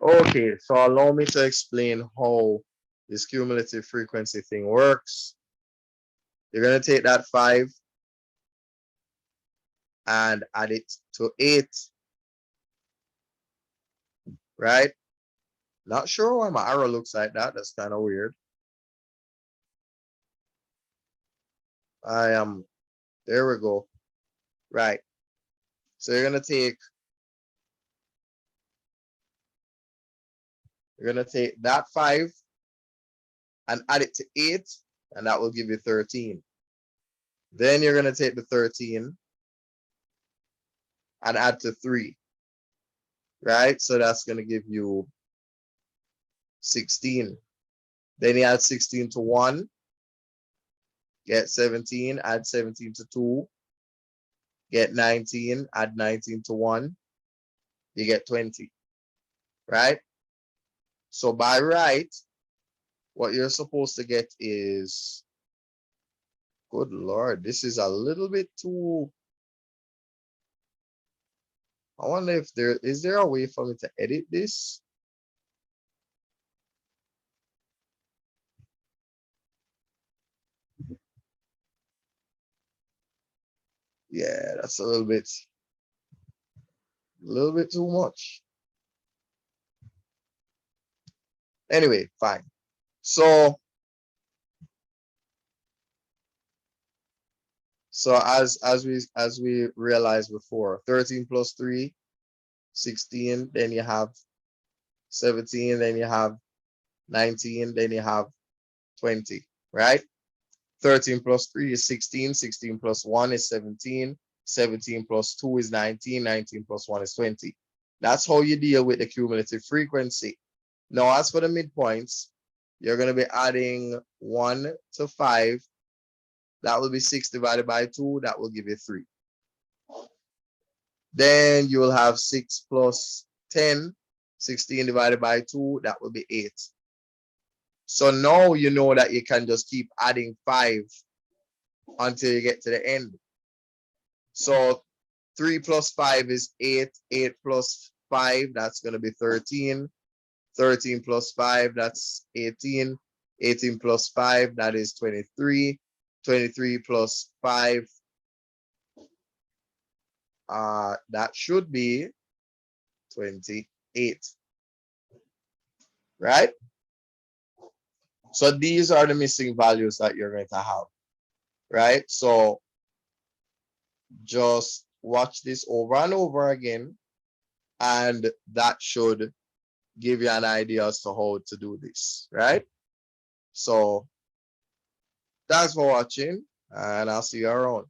Okay, so allow me to explain how this cumulative frequency thing works. You're going to take that 5 and add it to 8, right? Not sure why my arrow looks like that. That's kind of weird. There we go. Right. So you're going to take that 5 and add it to 8, and that will give you 13. Then you're going to take the 13 and add to 3, right? So that's going to give you 16. Then you add 16 to 1, get 17, add 17 to 2, get 19, add 19 to 1, you get 20, right? So by right, what you're supposed to get is, good Lord, this is a little bit too, I wonder if is there a way for me to edit this? Yeah, that's a little bit too much. Anyway, fine. So as we realized before, 13 plus 3, 16, then you have 17, then you have 19, then you have 20, right? 13 plus 3 is 16, 16 plus 1 is 17, 17 plus 2 is 19, 19 plus 1 is 20. That's how you deal with the cumulative frequency. Now, as for the midpoints, you're going to be adding 1 to 5. That will be 6 divided by 2. That will give you 3. Then you will have 6 plus 10, 16 divided by 2. That will be 8. So now you know that you can just keep adding 5 until you get to the end. So 3 plus 5 is 8. 8 plus 5, that's going to be 13. 13 plus 5, that's 18. 18 plus 5, that is 23. 23 plus 5, that should be 28, right? So these are the missing values that you're going to have, right? So just watch this over and over again, and that should give you an idea as to how to do this, right? So thanks for watching, and I'll see you around.